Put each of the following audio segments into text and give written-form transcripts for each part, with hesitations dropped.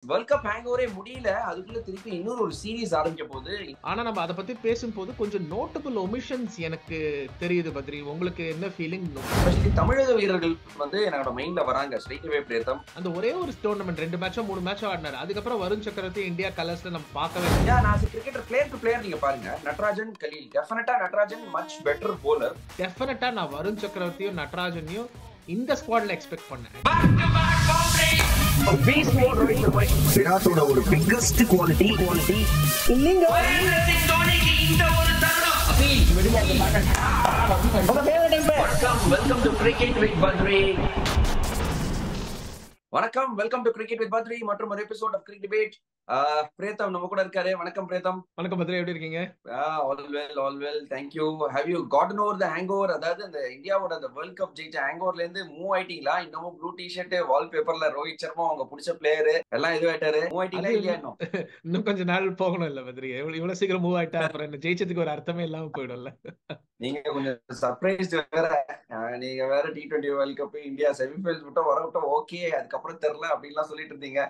World cup ஹேங் ஓவரே முடியல. அதுக்குள்ள திருப்பி இன்னொரு ஒரு சீரிஸ் ஆரம்பிக்க போகுது. ஆனா நம்ம அத பத்தி பேசும்போது கொஞ்சம் நோட்டபிள் ஒமிஷன்ஸ் எனக்கு தெரியுது பத்ரி. உங்களுக்கு என்ன ஃபீலிங்? எஸ்பெஷலி தமிழக வீரர்கள் என்னோட மைண்ட்ல வராங்க. Straight away Preetham. அந்த ஒரே ஒரு டோர்னமெண்ட் 2 மேட்சோ 3 மேட்சோ ஆடினாரு. அதுக்கப்புறம் வருண் சக்கரவர்த்தி இந்தியா கலர்ஸ்ல நம்ம பார்க்கவே இல்லை. நான் கிரிக்கெட்டர் பிளேயர் டு பிளேயர் நீங்க பாருங்க. Natarajan, Khaleel. Definitely Natarajan much better bowler. டெஃபினட்டா நான் வருண் சக்கரவர்த்தியும் நட்ராஜனையும் இந்த ஸ்குவாட்ல எக்ஸ்பெக்ட் பண்ணேன். விராட்டோட ஒரு பிக்கஸ்ட் குவாலிட்டி இல்லைங்க. Welcome to cricket with Badri. வணக்கம், welcome to cricket with Badri மற்றும் ஒரு episode of cricket debate. Preetham நம்ம கூட இருக்காரு. வணக்கம் பிரேத்தம். வணக்கம் பத்ரி, எப்படி இருக்கீங்க? All well, thank you. Have you gotten over the hangover? அதாவது இந்த இந்தியாவோட அந்த வேர்ல்ட் கப் ஜெயிச்ச ஹேங்கோவர்ல இருந்து மூவ் ஆயிட்டீங்களா? இன்னமும் ப்ளூ டி-ஷர்ட் வால்பேப்பர்ல ரோஹித் சர்மா அவங்க பிடிச்ச பிளேயர் எல்லாம் இது ஆயிட்டாரு. மூவ் ஆயிட்டீங்களா இல்லையா? இன்னும் கொஞ்ச நாள் போகணும் இல்ல பத்ரி? இவ்வளவு சீக்கிரம் மூவ் ஆயிட்டா அப்புறம் என்ன ஜெயிச்சதுக்கு ஒரு அர்த்தமே இல்லாம போயிடும்ல. நீங்க கொஞ்சம் சர்ப்ரைஸ் வேற. நீங்க வேற T20 world cup India semi-finals விட்டு வர விட்டு ஓகே, அதுக்கப்புறம் தெரியல அப்படின்லாம் சொல்லிட்டு இருந்தீங்க.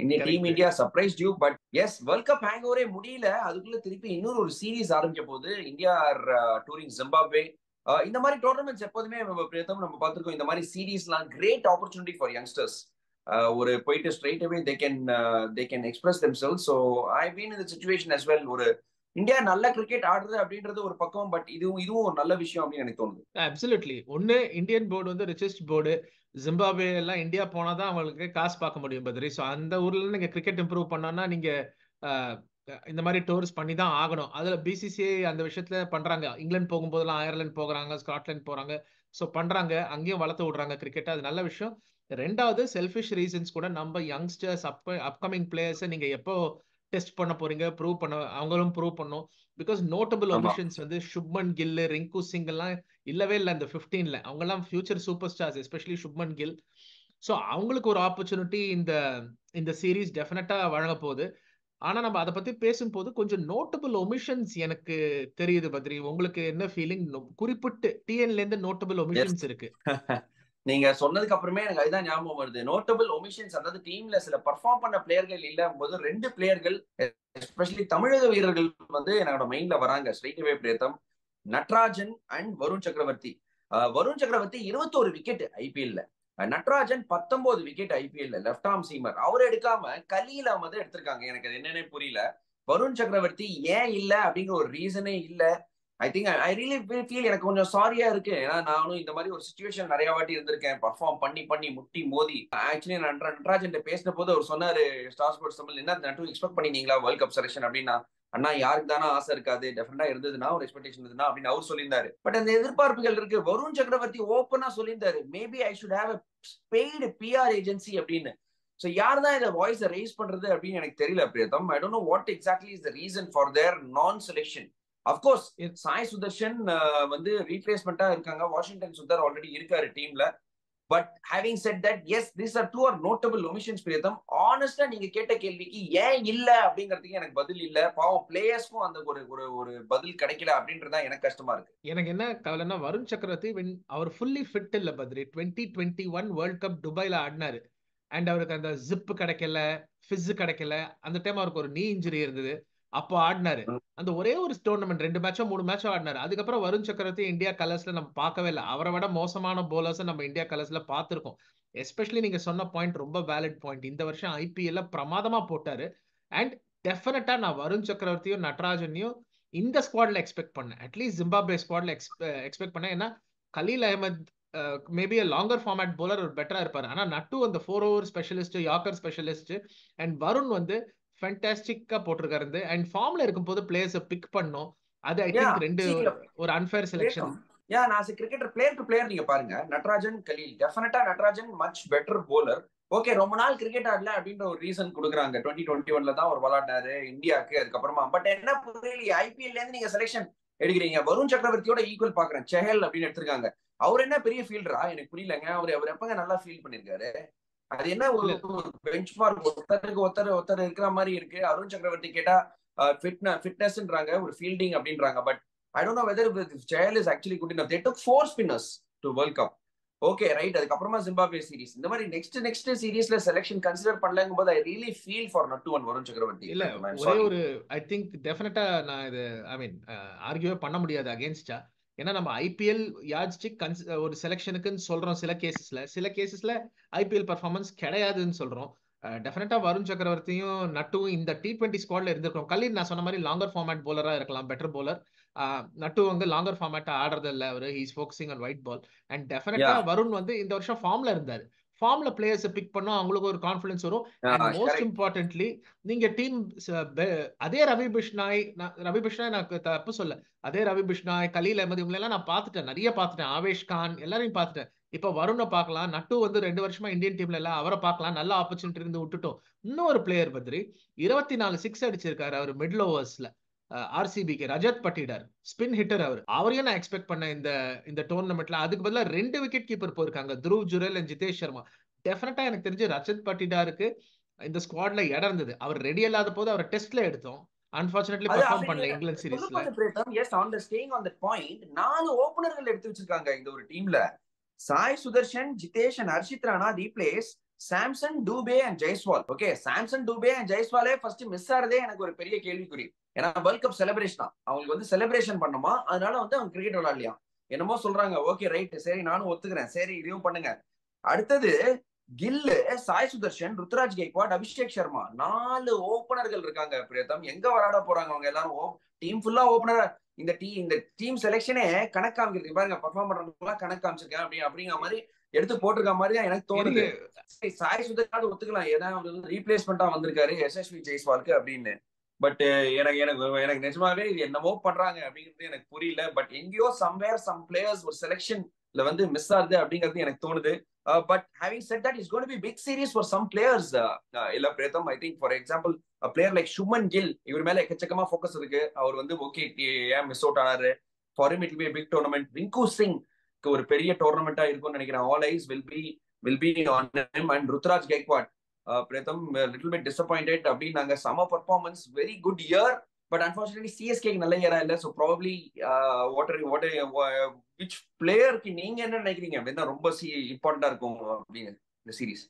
இன்னைக்கு team India surprise due. But yes, world cup ஹேங் ஓவரே முடியல. அதுக்குள்ள திருப்பி இன்னொரு ஒரு சீரிஸ் ஆரம்பிக்க போகுது. India touring Zimbabwe. இந்த மாதிரி டோர்னமெண்ட்ஸ் எப்போதுமே நம்ம பார்த்திருக்கோம். இந்த மாதிரி சீரீஸ்லாம் கிரேட் ஆப்பர்ச்சுனிட்டி ஃபார் யங்ஸ்டர்ஸ். ஒரு போயிட்டு straight away they can express themselves. So I been in the situation as well. ஒரு இந்தியா நல்ல கிரிக்கெட் ஆடுறது அப்படின்றது ஒரு பக்கம், பட் இதுவும் ஒரு நல்ல விஷயம் அப்படின்னு எனக்கு தோணுது. அப்சல்யூட்லி. ஒன்னு, இந்தியன் போர்டு வந்து ரிச்சஸ்ட் போர்டு. ஜிம்பாப்வே எல்லாம் இந்தியா போனாதான் அவங்களுக்கு காசு பார்க்க முடியும் பத்ரி. ஸோ அந்த ஊர்ல நீங்க கிரிக்கெட் இம்ப்ரூவ் பண்ணோம்னா நீங்க இந்த மாதிரி டூர்ஸ் பண்ணி தான் ஆகணும். அதுல பிசிசிஐ அந்த விஷயத்துல பண்றாங்க. இங்கிலாந்து போகும்போதெல்லாம் அயர்லாந்து போகிறாங்க, ஸ்காட்லாந்து போறாங்க. ஸோ பண்றாங்க, அங்கேயும் வளர்த்து விடுறாங்க கிரிக்கெட். அது நல்ல விஷயம். ரெண்டாவது, செல்ஃபிஷ் ரீசன்ஸ் கூட நம்ம யங்ஸ்டர்ஸ் அப்கமிங் பிளேயர்ஸை நீங்க எப்போ டெஸ்ட் பண்ண போறீங்க, ப்ரூவ் பண்ண, அவங்களும் ப்ரூவ் பண்ணும். பிகாஸ் நோட்டபிள் ஒமிஷன்ஸ் வந்து சுப்மன் கில், ரிங்கு சிங் எல்லாம் இல்லவே இல்லை இந்த 15ல. அவங்க எல்லாம் future super stars, especially Shubman Gill. So அவங்களுக்கு ஒரு ஆப்பர்ச்சுனிட்டி இந்த சீரீஸ் டெஃபினட்டா வழங்க போகுது. ஆனா நம்ம அதை பத்தி பேசும்போது கொஞ்சம் நோட்டபிள் ஒமிஷன்ஸ் எனக்கு தெரியுது பத்ரி. உங்களுக்கு என்ன ஃபீலிங்? குறிப்பிட்டு டிஎன்ல இருந்து நோட்டபிள் ஒமிஷன்ஸ் இருக்கு. நீங்க சொன்னதுக்கு அப்புறமே எனக்கு அதுதான் ஞாபகம் வருது. நோட்டபிள் ஒமிஷன்ஸ், அதாவது டீம்ல சில பர்ஃபார்ம் பண்ண பிளேயர்கள் இல்ல போது 2 பிளேயர்கள் எஸ்பெஷலி தமிழக வீரர்கள் என்னோட மைண்ட்ல வராங்க. Straight away Preetham, Natarajan and Varun Chakravarthy. Varun Chakravarthy 21 wicket ஐபிஎல்ல, நட்ராஜன் 19 விக்கெட் ஐபிஎல்ல. Left arm seamer. அவர் எடுக்காம கலீல் அஹ்மத் எடுத்திருக்காங்க. எனக்கு அது என்னன்னே புரியல. வருண் சக்கரவர்த்தி ஏன் இல்ல அப்படிங்கிற ஒரு ரீசனே இல்ல. I think I really feel, எனக்கு கொஞ்சம் சாரியா இருக்கு. ஏன்னா நானும் இந்த மாதிரி ஒரு சிச்சுவேஷன் நிறைய வாட்டி இருந்திருக்கேன். பர்ஃபார்ம் பண்ணி முட்டி மோதி. ஆக்சுவலி நட்ராஜன் பேசின போது அவர் சொன்னாரு, ஸ்டார் ஸ்போர்ட்ஸ் தமிழ், என்ன நட்டு எக்ஸ்பெக்ட் பண்ணிருந்தீங்களா வேர்ல்ட் கப் செலக்ஷன் அப்படின்னா, அண்ணா யாருக்கு தானே ஆசை இருக்காது, டெஃபினட்டா இருந்ததுன்னா ஒரு எக்ஸ்பெக்டேஷன் இருந்ததுன்னா அப்படின்னு அவர் சொல்லியிருந்தாரு. பட் அந்த எதிர்பார்ப்புகள் இருக்கு. வருண் சக்கரவர்த்தி ஓப்பனா சொல்லியிருந்தாரு, maybe I should have paid PR agency அப்படின்னு. ஸோ யார் தான் இந்த வாய்ஸை ரைஸ் பண்றது அப்படின்னு எனக்கு தெரியல Priyatham. I don't know what exactly is the reason for their non selection. Of course Sai Sudharsan ரீப்ளேஸ்மெண்டா இருக்காங்க. வாஷிங்டன் சுந்தர் ஆல்ரெடி இருக்காரு டீம்ல. But having said that, yes this are 2 are notable omissions Priyatham. ஆனஸ்டா நீங்க கேட்ட கேள்விக்கு ஏன் இல்ல அப்படிங்கிறதுக்கு எனக்கு பதில் இல்ல. பாவம் பிளேயர்ஸ்க்கும் அந்த ஒரு பதில் கிடைக்கல அப்படின்றதா எனக்கு கஷ்டமா இருக்கு. எனக்கு என்ன கவலைன்னா, வருண் சக்கரவர்த்தி அவர் ஃபுல்லி ஃபிட் இல்ல பத்ரி. 2021 வேர்ல்ட் கப் துபாயில ஆடினாரு. அண்ட் அவருக்கு அந்த ஜிப் கிடைக்கல, ஃபிஸ் கிடைக்கல. அந்த டைம் அவருக்கு ஒரு நீ இன்ஜுரி இருந்தது. அப்போ ஆடினாரு. அந்த ஒரே ஒரு டோர்னமெண்ட் 2 மேட்சோ 3 மேட்சோ ஆடினாரு. அதுக்கப்புறம் வருண் சக்கரவர்த்தி இந்தியா கலர்ஸ்ல நம்ம பார்க்கவே இல்லை. அவரை விட மோசமான போலர்ஸ் நம்ம இந்தியா கலர்ஸ்ல பார்த்திருக்கோம். எஸ்பெஷலி நீங்க சொன்ன பாயிண்ட் ரொம்ப வேலிட் பாயிண்ட். இந்த வருஷம் ஐபிஎல்ல பிரமாதமா போட்டாரு. அண்ட் டெஃபினட்டா நான் வருண் சக்கரவர்த்தியும் நட்ராஜனையும் இந்த ஸ்குவாட்ல எக்ஸ்பெக்ட் பண்ணேன். அட்லீஸ்ட் ஜிம்பாப்வே ஸ்குவாட்ல எக்ஸ்பெக்ட் பண்ணேன். ஏன்னா Khaleel Ahmed maybe longer format bowler ஒரு பெட்டரா இருப்பாரு. ஆனா நட்டு அந்த 4 over specialist, yorker specialist. And Varun வந்து ஃபேண்டாஸ்டிக்கா போட்டிருக்காரு. அண்ட் ஃபார்ம்ல இருக்கும்போது பிளேயர்ஸை பிக் பண்ணோம். அது ஐ திங்க் 2 ஒரு அன்ஃபேர் செலக்ஷன். நான் கிரிக்கெட்டர் பிளேயர் டு பிளேயர் நீங்க பாருங்க. Natarajan, Khaleel. Definitely Natarajan much better bowler. Okay, ரொம்ப நாள் கிரிக்கெட் ஆடல அப்படின்ற ஒரு ரீசன் கொடுக்குறாங்க. 2021ல தான் அவர் விளையாடினாரு இந்தியாவுக்கு. அதுக்கப்புறமா பட் என்ன புரியல, ஐபிஎல்ல இருந்து நீங்க செலக்ஷன் எடுக்கிறீங்க. வருண் சக்கரவர்த்தியோட ஈக்குவல் பாக்குறேன், செஹல் அப்படின்னு எடுத்திருக்காங்க. அவர் என்ன பெரிய ஃபீல்டரா? எனக்கு புரியலங்க. அவர் எப்பங்க நல்லா ஃபீல் பண்ணிருக்காரு? அது என்ன ஒரு பெஞ்ச் மார்க், ஒருத்தர் இருக்கிற மாதிரி இருக்கு. அருண் சக்கரவர்த்தி கேட்டா ஃபிட்னஸ்ன்றாங்க, ஒரு ஃபீல்டிங் அப்படின்றாங்க. But I don't know whether Chahal is actually good enough. They took 4 spinners to World Cup. Okay right. அதுக்கப்புறமா ஜிம்பாப்வே சீரிஸ். இந்த மாதிரி நெக்ஸ்ட் சீரிஸ்ல செலக்ஷன் கன்சிடர் பண்ணலங்கும் போது ஐ ரியலி ஃபீல் ஃபார் நட்டு அண்ட் வருண் சக்கரவர்த்தி. இல்ல ஒரே ஒரு ஐ திங்க் டெஃபினட்டா நான் இது ஐ மீன் ஆர்கியூவே பண்ண முடியாது அகேன்ஸ்டா. ஏன்னா நம்ம ஐபிஎல் யாட்ஸ்டிக் ஒரு செலெக்ஷனுக்குன்னு சொல்றோம் சில கேசஸ்ல ஐபிஎல் பர்ஃபார்மன்ஸ் கிடையாதுன்னு சொல்றோம். டெஃபினட்டா வருண் சக்கரவர்த்தியும் நட்டுவும் இந்த T20 ஸ்குவாட்ல இருந்திருக்கோம். கலீல் நான் சொன்ன மாதிரி லாங்கர் ஃபார்மேட் போலரா இருக்கலாம், பெட்டர் போலர். நட்டு வந்து லாங்கர் ஃபார்மேட்டா ஆடுறது இல்ல, அவரு he's focusing on white ball. And definitely Varun வந்து இந்த வருஷம் ஃபார்ம்ல இருந்தாரு. ஃபார்ம்ல பிளேயர்ஸ் பிக் பண்ணா அவங்களுக்கு ஒரு கான்ஃபிடன்ஸ் வரும். அண்ட் மோஸ்ட் இம்பார்ட்டன்ட்லி நீங்க டீம் அதே ரவி பிஷ்னாய் நான் தப்பு சொல்ல, அதே ரவி பிஷ்னாய், கலீல் அஹமது இவங்களெல்லாம் நான் பார்த்துட்டேன், நிறைய பார்த்துட்டேன், ஆவேஷ் கான் எல்லாரையும் பார்த்துட்டேன். இப்ப வருணை பார்க்கலாம், நட்டு வந்து 2 வருஷமா இந்தியன் டீம்ல எல்லாம் அவரை பார்க்கலாம், நல்ல ஆப்பர்ச்சுனிட்டி இருந்து விட்டுட்டோம். இன்னொரு பிளேயர் பத்ரி 24 6 அடிச்சிருக்காரு அவர் மிடில் ஓவர்ஸ்ல. ஆர்சிபிக்கு ரஜத் பட்டிடார் ஸ்பின் ஹிட்டர், அவரையும் நான் எக்ஸ்பெக்ட் பண்ணேன் இந்த டோர்னமெண்ட்ல. அதுக்கு பதிலாக 2 விக்கெட் கீப்பர் போயிருக்காங்க, துருவ் ஜுரேல் அண்ட் ஜிதேஷ் சர்மா. டெஃபினட்டா எனக்கு தெரிஞ்சு ரஜத் பட்டிடாருக்கு இந்த ஸ்குவாட்ல இடம் இருந்தது. அவர் ரெடி இல்லாத போது அவரை டெஸ்ட்ல எடுத்தோம். அன்பார்ச்சுனேட்லி பெர்ஃபார்ம் பண்ணல இங்கிலாந்து சீரிஸ்ல. Yes, on the staying on that point 4 ஓபனர்கள் எடுத்து வச்சிருக்காங்க இந்த ஒரு டீம்ல. Sai Sudharsan, Jitesh and Harshit Rana replace Samson, Dube and Jaiswal. Okay, Samson, Dube and ஜெய்ஸ்வாலே ஃபர்ஸ்ட் மிஸ் ஆறதே எனக்கு ஒரு பெரிய கேள்விக்குறி. ஏன்னா வேர்ல்ட் கப் செலிப்ரேஷன் தான், அவங்களுக்கு வந்து செலிப்ரேஷன் பண்ணுமா, அதனால வந்து அவங்க கிரிக்கெட் விளையாடலையா என்னமோ சொல்றாங்க. ஓகே ரைட், சரி நானும் ஒத்துக்கிறேன், சரி இதையும் பண்ணுங்க. அடுத்தது கில்லு, சாய் சுதர்ஷன், ருத்ராஜ் கெய்க்வாட், அபிஷேக் சர்மா, 4 ஓபனர்கள் இருக்காங்க. பிரேதம் எங்க விளையாட போறாங்க அவங்க எல்லாரும்? டீம் ஃபுல்லா ஓபனர். இந்த டீம் செலெக்ஷனே கணக்கு காமிக்கிறது பாருங்க, பர்ஃபார்ம் பண்றவங்க கணக்கு காமிச்சிருக்கேன் அப்படிங்கிற மாதிரி எடுத்து போட்டிருக்க மாதிரி தான் எனக்கு தோணுது. சாய் சுதர்ஷன் ஒத்துக்கலாம், ஏன்னா அவர் வந்து ரீப்ளேஸ்மெண்டா வந்திருக்காரு எஸ்எஸ்வி ஜெய்ஸ்வாலுக்கு அப்படின்னு. பட் எனக்கு நிஜமாவே இது என்னமோ பண்றாங்க அப்படிங்கிறது எனக்கு புரியல. பட் எங்கேயோ சம்வேர் சம் பிளேயர்ஸ் ஒரு செலெக்ஷன்ல வந்து மிஸ் ஆகுது அப்படிங்கிறது எனக்கு தோணுது. But having said that, it's going to be big series for some players. Illa Pretham, I think, for example, a player like Shubman Gill, இவர் மேல எக்கச்சக்கமா ஃபோக்கஸ் இருக்கு. அவர் வந்து ஓகே ஏன் மிஸ் அவுட் ஆனாரு, for him it will be a big tournament. Rinku Singh ஒரு பெரிய டோர்னமெண்டா இருக்கும்னு நினைக்கிறேன். All eyes will be on him. And Rutraj Gaikwad, Pretham, a little bit disappointed அப்படின்னாங்க. சம performance, very good year, but unfortunately சிஎஸ்கேக்கு நல்ல இயரா இல்ல. ஸோ ப்ராபப்லி விச் பிளேயருக்கு நீங்க என்ன நினைக்கிறீங்க அப்படின்னா ரொம்ப இம்பார்ட்டண்டா இருக்கும் அப்படின்னு இந்த சீரீஸ்?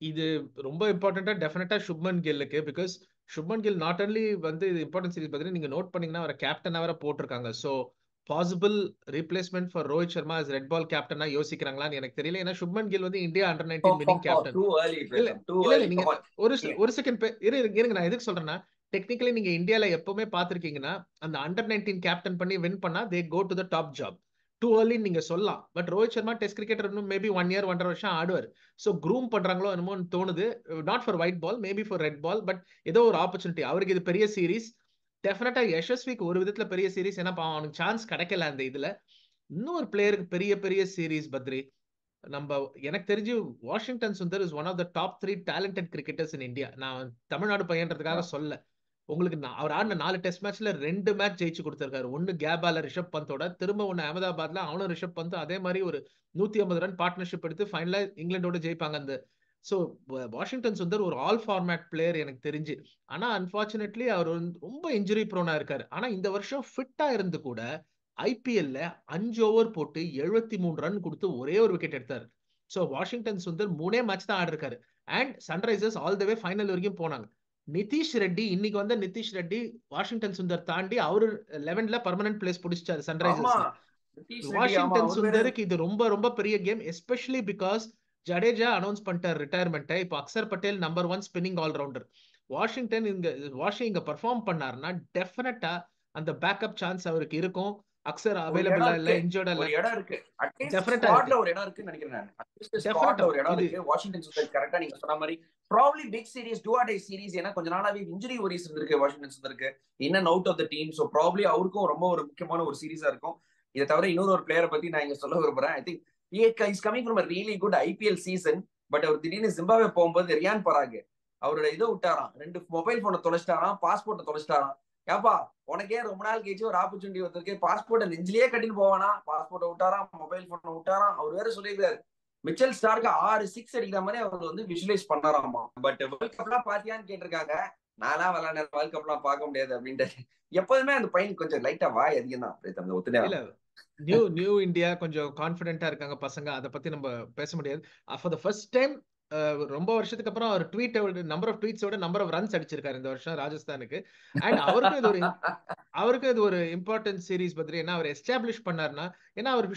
இது ரொம்ப இம்பார்ட்டண்டா டெஃபினட்டா சுப்மன் கில்லுக்கு. Because Shubman Gill not only வந்து இது இம்பார்ட்டன்ட் சீரிஸ் பார்த்தீங்கன்னா நீங்க நோட் பண்ணீங்கன்னா அவரை கேப்டனா வேற போட்டிருக்காங்க. So possible replacement for Rohit Sharma as red ball கேப்டனா யோசிக்கிறாங்களான்னு எனக்கு தெரியல. ஏன்னா சுப்மன் கில் வந்து இந்தியா அண்டர் 19 வின்னிங் கேப்டன். இல்ல நீங்க ஒரு செகண்ட் இருங்க, நான் எதுக்கு சொல்றேன்னா டெக்னிக்கலி நீங்க இந்தியால எப்பவுமே பாத்திருக்கீங்கன்னா அந்த அண்டர் 19 கேப்டன் பண்ணி வின் பண்ணா they go to the top job. Too early நீங்க சொல்லலாம். But Rohit Sharma test cricketer இன்னும் மேபி 1 year 1.5 வருஷம் ஆடுவார். ஸோ க்ரூம் பண்றாங்களோ என்னமோ தோணுது. Not for white ball, maybe for red ball. But ஏதோ ஒரு ஆப்பர்ச்சுனிட்டி அவருக்கு. இது பெரிய சீரிஸ், டெஃபினட்டா யசஸ்விக்கு ஒரு விதத்துல பெரிய சீரிஸ். ஏன்னா அவனுக்கு சான்ஸ் கிடைக்கல அந்த இதுல. இன்னொரு பிளேயருக்கு பெரிய சீரிஸ் பத்ரி. எனக்கு தெரிஞ்சு Washington Sundar is one of the top 3 talented cricketers in India. நான் தமிழ்நாடு பையன்றதுக்காக சொல்ல. உங்களுக்கு அவர் ஆடின 4 டெஸ்ட் மேட்ச்ல 2 மேட்ச் ஜெயிச்சு கொடுத்திருக்காரு. ஒன்னு கேபால ரிஷப் பந்தோட, திரும்ப ஒன்னு அகமதாபாத்ல அவனும் ரிஷப் பந்த் அதே மாதிரி ஒரு 150 ரன் பார்ட்னர்ஷிப் எடுத்து ஃபைனலா இங்கிலாண்டோட ஜெயிப்பாங்க அந்த. ஸோ வாஷிங்டன் சுந்தர் ஒரு ஆல் ஃபார்மேட் பிளேயர் எனக்கு தெரிஞ்சு. ஆனா அன்பார்ச்சுனேட்லி அவர் ரொம்ப இன்ஜுரி ப்ரோனா இருக்காரு. ஆனா இந்த வருஷம் ஃபிட்டா இருந்து கூட ஐபிஎல்ல 5 ஓவர் போட்டு 73 ரன் கொடுத்து ஒரே ஒரு விக்கெட் எடுத்தாரு. ஸோ வாஷிங்டன் சுந்தர் 3 மேட்ச் தான் ஆடி இருக்காரு. And Sunrisers all the way final வரைக்கும் போனாங்க. நிதிஷ் ரெட்டி இன்னைக்கு வந்து நிதிஷ் ரெட்டி வாஷிங்டன் சுந்தர் தாண்டி அவரு 11ல பர்மனன்ட் பிளேஸ் பிடிச்சாரு சன்ரைசர்ஸ்ல. வாஷிங்டன் சுந்தருக்கு இது ரொம்ப பெரிய game, especially because Jadeja announce பண்ணிட்டார் ரிட்டையர்மெண்ட்டை. இப்போ Axar Patel number 1 spinning all rounder. Washington இங்க பெர்ஃபார்ம் பண்ணாருன்னா டெஃபினட்டா அந்த பேக்கப் சான்ஸ் அவருக்கு இருக்கும். அக்சர் அவைலபிளா இல்ல, இன்ஜர்ட் இல்ல, ஒரு இடம் இருக்கு. டெஃபினட்டா ஒரு இடம் இருக்குன்னு நினைக்கிறேன். டெஃபினட்டா ஒரு இடம் இருக்கு. வாஷிங்டன் சுந்தர் கரெக்ட்டா நீங்க சொன்ன மாதிரி probably big series, two or day series. ஏன்னா கொஞ்ச நாளாவே இன்ஜுரி வரிஸ் இருக்கு வாஷிங்டன் சுந்தருக்கு, in and out of the team. So probably அவருக்கும் ரொம்ப ஒரு முக்கியமான ஒரு சீரிஸா இருக்கும். இதை தவிர இன்னொரு பிளேயரை பத்தி நான் இங்க சொல்ல விரும்புறேன். I think is coming from a really good IPL season. But அவர் திடீர்னு ஜிம்பாப்வே போகும்போது ரியான் பராக் அவரோட இதை விட்டாராம், 2 மொபைல் போனை தொலைச்சிட்டாராம், பாஸ்போர்ட்டை தொலைச்சிட்டாராம். ஏப்பா உனக்கே ரொம்ப நாள் கழிச்சு ஒரு ஆப்பர்ச்சுனிட்டி வந்திருக்கு, பாஸ்போர்ட்டை நெஞ்சிலேயே கட்டின்னு போவானா, பாஸ்போர்ட்டை விட்டாராம், மொபைல் போனை விட்டாராம். அவர் வேற சொல்லியிருக்காரு மிச்சல் ஸ்டார்க்கு 6 6 அடிக்கிற மாதிரி அவர் வந்து விஷுவலைஸ் பண்ணாராமா. பட் வேர்ல்ட் கப்லாம் பாத்தியான்னு கேட்டிருக்காங்க. நான்லாம் விளையாட வேர்ல்ட் கப்லாம் பார்க்க முடியாது அப்படின்ட்டு. எப்போதுமே அந்த பையன் கொஞ்சம் லைட்டா வாய் அதிகம் தான். ஒத்துனே இல்ல நியூ இந்தியா கொஞ்சம் கான்ஃபிடென்ட்டா இருக்காங்க பசங்க. அதை பத்தி நம்ம பேச முடியாது. ஃபார் த ஃபர்ஸ்ட் டைம் ரொம்ப வருஷத்துக்கு அப்புறம் அவர் நம்பர் ஆஃப் ட்வீட்ஸோட நம்பர் ஆஃப் ரன்ஸ் அடிச்சிருக்காரு இந்த வருஷம் ராஜஸ்தானுக்கு. அண்ட் அவருக்கும் இது ஒரு இம்பார்ட்டன்ட் சீரீஸ் பத்ரி. ஏன்னா அவர் எஸ்டாப்ளிஷ் பண்ணாருன்னா, ஏன்னா அவர்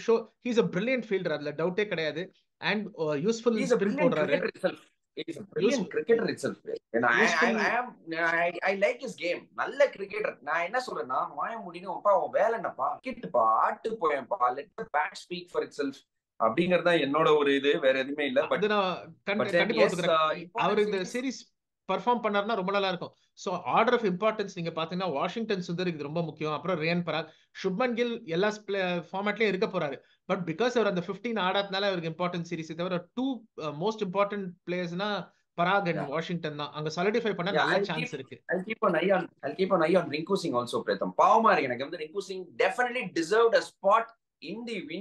ஹீஸ் அ பிரில்லியன்ட் ஃபீல்டர், அதுல டவுட்டே கிடையாது. அண்ட் யூஸ்ஃபுல் ஸ்பின் போடுறாரு. He's a brilliant cricketer itself. And I like his game. நல்ல கிரிக்கெட்டர். நான் என்ன சொல்றேன்னா, மாய முடினுப்பா உன் வேலை என்னப்பா, கிட்டுப்பா, ஆட்டு போயேன்ப்பா, let the bat speak for itself. அப்படிங்கறத என்னோட ஒரு இது, வேற எதுவுமே இல்ல. பட் கண்டிப்பா ஒத்துக்கிறேன். அவர் இந்த சீரிஸ் பர்ஃபார்ம் பண்ணாருன்னா ரொம்ப நல்லா இருக்கும். சோ ஆர்டர் ஆஃப் இம்பார்ட்டன்ஸ் நீங்க பாத்தீங்கன்னா, வாஷிங்டன் சுந்தர் இது ரொம்ப முக்கியம். அப்புறம் ரியான் பராக், சுப்மன் கில் எல்லா ஃபார்மேட்லயும் இருக்க போறாரு. பட் பிகாஸ் அவர் அந்த 15 ஆடாதனால அவருக்கு இம்பார்ட்டன்ட் சீரிஸ் தவிர 2 மோஸ்ட் இம்பார்ட்டன்ட் பிளேயர்ஸ்னா பராக் அண்ட் வாஷிங்டன் தான். அங்க சாலிடிஃபை பண்ண நல்ல சான்ஸ் இருக்கு. I'll keep an eye on Rinku Singh also, Pritham. பாவமா இருக்கு எனக்கு வந்து Rinku Singh definitely deserved a spot in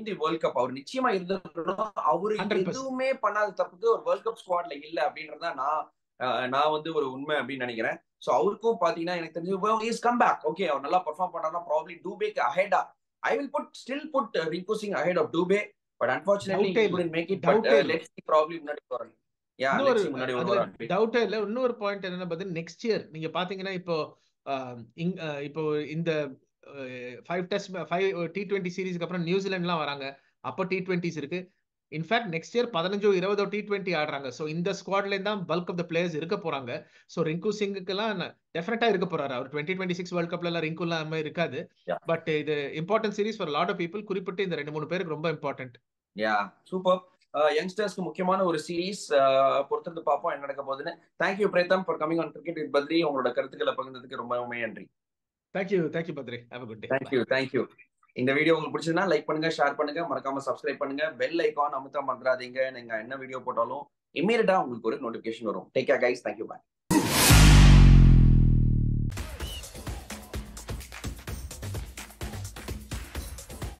the World Cup. அவர் நிச்சயமா இருந்திருக்கணும். அவரு எதுவுமே பண்ணாத தப்புக்கு ஒரு வேர்ல்ட் கப் ஸ்குவாட்ல இல்ல அப்படின்றத நான் வந்து ஒரு உண்மை அப்படின்னு நினைக்கிறேன். சோ அவருக்கும் பாத்தீங்கன்னா எனக்கு தெரிஞ்சு இஸ் கம் பேக். ஓகே, அவர் நல்லா பெர்ஃபார்ம் பண்ணாருன்னா ப்ராபபிலி டூபேக்கு ahead. I will still put Rinku Singh ahead of Dubey, but unfortunately he couldn't make it. But let's see, probably முன்னாடி போறாங்க. Yeah, let's see முன்னாடி வருவாங்க. டவுட் இல்ல. இன்னொரு பாயிண்ட் என்னன்னா பாத்தீங்கன்னா, நெக்ஸ்ட் இயர் நீங்க பாத்தீங்கன்னா இப்போ இந்த 5 T20 சீரிஸ்க்கு அப்புறம் நியூசிலாந்துலாம் வராங்க. அப்போ T20s இருக்கு. இன்ஃபேக்ட் நெக்ஸ்ட் இயர் 15-20 T20 ஆடுறாங்க. சோ இந்த ஸ்குவாட்ல தான் பல்க் ஆஃப் த பிளேயர்ஸ் இருக்க போறாங்க. சோ ரிங்கு சிங்குக்குலாம் டெஃபினட்டா இருக்க போறாரு. அவர் 2026 வேர்ல்ட் கப்ல எல்லாம் ரிங்கு இல்லாம இருக்காது. பட் இது important series for lot of people. குறிப்பிட்டு இந்த 2-3 பேருக்கு ரொம்ப இம்பார்ட்டன்ட். யா, சூப்பர். யங்ஸ்டர்ஸ்க்கு முக்கியமான ஒரு சீரிஸ். பொறுத்திருந்து பார்ப்போம் என்ன நடக்க போகுதுன்னு. Thank you Pritam for coming on cricket with Badri. உங்களோட கருத்துக்களை பகிர்ந்ததுக்கு ரொம்ப நன்றி. Thank you Badri. Have a good day. Thank you. இந்த வீடியோ உங்களுக்கு பிடிச்சதுன்னா லைக் பண்ணுங்க, ஷேர் பண்ணுங்க, மறக்காம சப்ஸ்கிரைப் பண்ணுங்க. பெல் ஐகான் அமுத்த மறந்துடாதீங்க. நீங்க என்ன வீடியோ போட்டாலும் இமீடியட்டா உங்களுக்கு ஒரு நோட்டிபிகேஷன் வரும். Take care guys. தேங்க்யூ. பாய்.